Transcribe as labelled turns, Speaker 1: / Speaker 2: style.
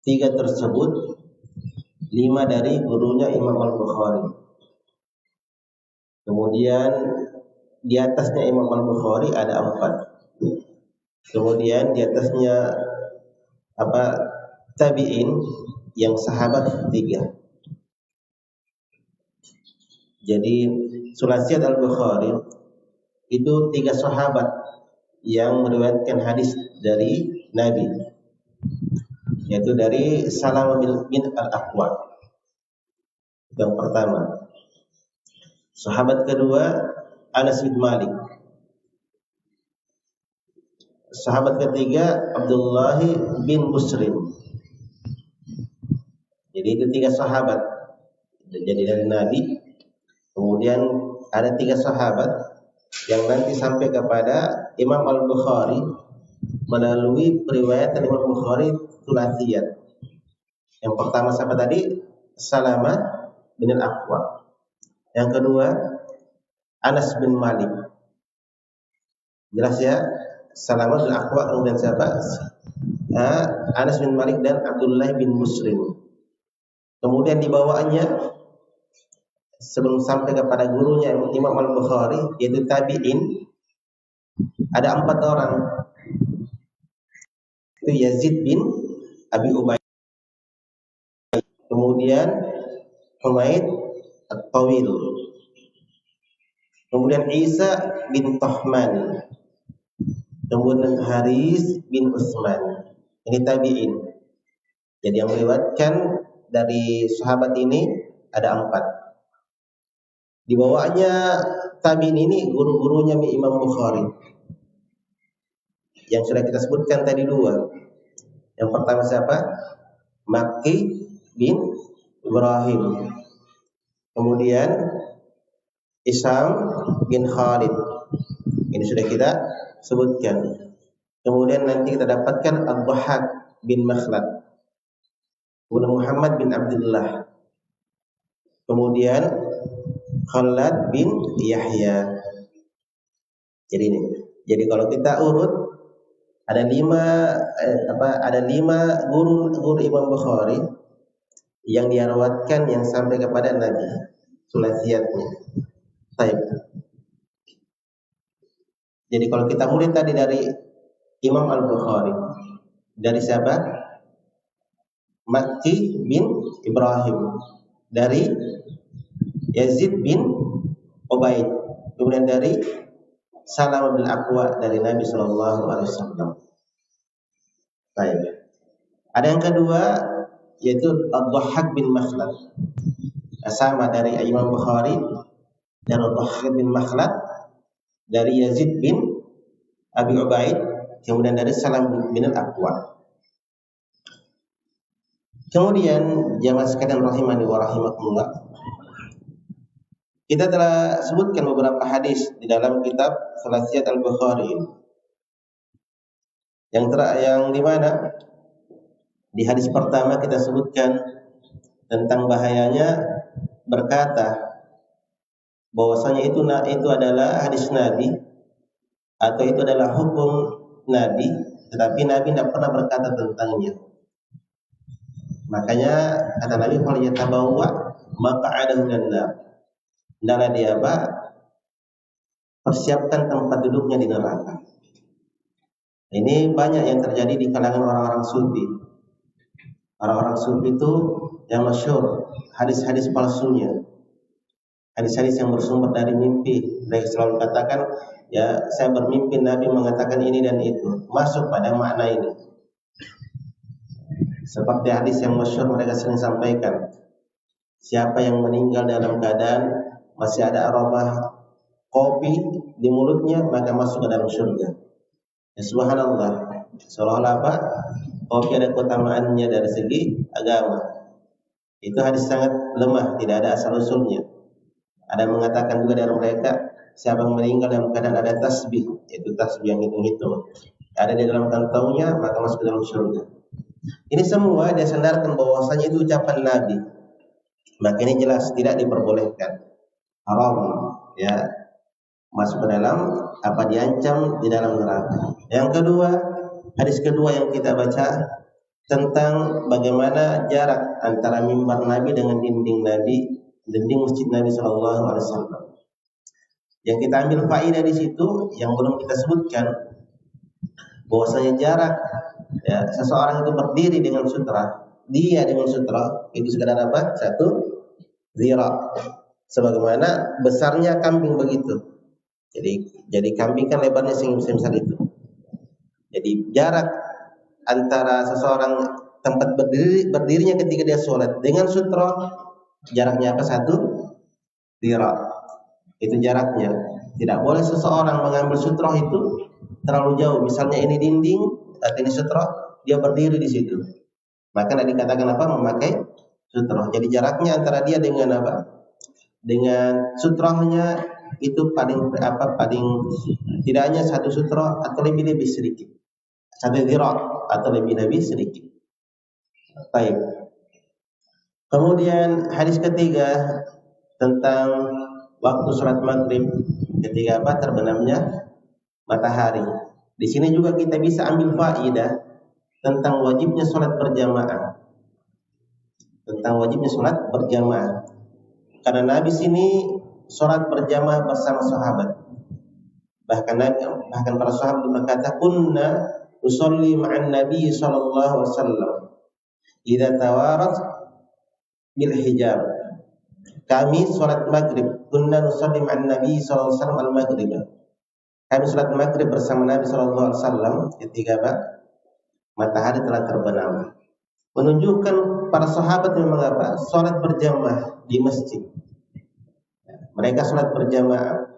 Speaker 1: Tiga tersebut, 5 dari gurunya Imam Al-Bukhari. Kemudian di atasnya Imam Al-Bukhari ada 4. Kemudian di atasnya tabi'in yang sahabat 3. Jadi Sulasiyat Al-Bukhari itu 3 sahabat yang meriwayatkan hadis dari Nabi, yaitu dari Salamah bin Al-Aqwa. Yang pertama. Sahabat kedua Anas bin Malik. Sahabat ketiga Abdullah bin Muslim. Jadi itu 3 sahabat. Jadi dari Nabi. Kemudian ada 3 sahabat yang nanti sampai kepada Imam Al-Bukhari melalui periwayatan Imam Bukhari Sulasiyat. Yang pertama siapa tadi? Salamah bin Al-Aqwa. Yang kedua Anas bin Malik. Jelas ya? Salamah bin Al-Aqwa, kemudian siapa? Anas bin Malik dan Abdullah bin Muslim. Kemudian di bawahnya sebelum sampai kepada gurunya Imam Al-Bukhari yaitu tabi'in, ada 4 orang. Itu Yazid bin Abi Ubaid, kemudian Humaid At-Tawil, kemudian Isa bin Tahman, kemudian Haris bin Utsman. Ini tabi'in. Jadi yang meriwayatkan dari sahabat ini ada 4. Di bawahnya tabi'in ini guru-gurunya Imam Bukhari yang sudah kita sebutkan tadi 2. Yang pertama siapa? Makki bin Ibrahim. Kemudian Isham bin Khalid. Ini sudah kita sebutkan. Kemudian nanti kita dapatkan Ad-Dhahhak bin Makhlad. Kemudian Muhammad bin Abdullah. Kemudian Khalad bin Yahya. Jadi ini. Jadi kalau kita urut ada 5 guru Imam Bukhari yang diriwayatkan yang sampai kepada Nabi, sulasiyatnya. Baik. Jadi kalau kita mulai tadi dari Imam Al-Bukhari, dari siapa? Makki bin Ibrahim, dari Yazid bin Ubaid, kemudian dari Salamah bin Aqwa dari Nabi sallallahu alaihi wasallam. Baik. Ada yang kedua yaitu Ad-Dhahhak bin Makhlad. Sama dari Imam Bukhari dan Ad-Dhahhak bin Makhlad dari Yazid bin Abi Ubaid, kemudian dari Salam bin Al-Aqwa. Kemudian jamaah sekalian rahimani wa rahimakumullah, kita telah sebutkan beberapa hadis di dalam kitab Sulasiyat Al-Bukhari. Yang di mana di hadis pertama kita sebutkan tentang bahayanya berkata bahwasanya itu adalah hadis Nabi atau itu adalah hukum Nabi, tetapi Nabi tidak pernah berkata tentangnya. Makanya kata Nabi, "Fal yatabawwa maq'adahu minan nar." Hendaklah dia persiapkan tempat duduknya di neraka. Ini banyak yang terjadi di kalangan orang-orang sufi. Orang-orang sufi itu yang masyhur hadis-hadis palsunya, hadis-hadis yang bersumber dari mimpi. Mereka selalu katakan, ya saya bermimpi Nabi mengatakan ini dan itu, masuk pada makna ini. Seperti hadis yang masyhur mereka sering sampaikan, siapa yang meninggal dalam keadaan masih ada aroma kopi di mulutnya, maka masuk ke dalam surga. Ya subhanallah, seolah-olah kopi ada keutamaannya dari segi agama. Itu hadis sangat lemah, tidak ada asal usulnya. Ada mengatakan juga dari mereka, siapa yang meninggal dalam keadaan ada tasbih, yaitu tasbih yang hitung-hitung, ada di dalam kantongnya, maka masuk ke dalam surga. Ini semua dia sandarkan bahwasanya itu ucapan Nabi. Maka ini jelas tidak diperbolehkan, haram, ya, masuk ke dalam diancam di dalam neraka. Yang kedua, hadis kedua yang kita baca tentang bagaimana jarak antara mimbar Nabi dengan dinding masjid Nabi Shallallahu Alaihi Wasallam. Yang kita ambil faedah di situ yang belum kita sebutkan, bahwasanya jarak seseorang itu berdiri dengan sutra, dia dengan sutra itu sekedar apa? 1 zira. Sebagaimana besarnya kambing begitu. Jadi kambing kan lebarnya sebesar itu. Jadi jarak antara seseorang tempat berdirinya ketika dia sholat dengan sutra jaraknya apa? 1 zira. Itu jaraknya. Tidak boleh seseorang mengambil sutra itu terlalu jauh. Misalnya ini dinding atau ini sutra, dia berdiri di situ. Maka tidak dikatakan apa? Memakai sutra. Jadi jaraknya antara dia dengan apa? Dengan sutranya itu paling tidak hanya 1 sutra atau lebih sedikit. 1 zira atau lebih sedikit. Baik. Kemudian hadis ketiga tentang waktu sholat maghrib ketika apa? Terbenamnya matahari. Di sini juga kita bisa ambil faedah tentang wajibnya sholat berjamaah. Karena Nabi sini sholat berjamaah bersama sahabat. Bahkan para sahabat berkata, "Kunna nusalli ma'an Nabi sallallahu alaihi wasallam idza tawarat bil hijab." Kami sholat maghrib. Kunna nusalli ma'an Nabi sallallahu alaihi wasallam al-maghrib. Kami sholat maghrib bersama Nabi sallallahu alaihi wasallam ketika matahari telah terbenam. Menunjukkan para sahabat memang sholat berjamaah di masjid. Mereka sholat berjamaah.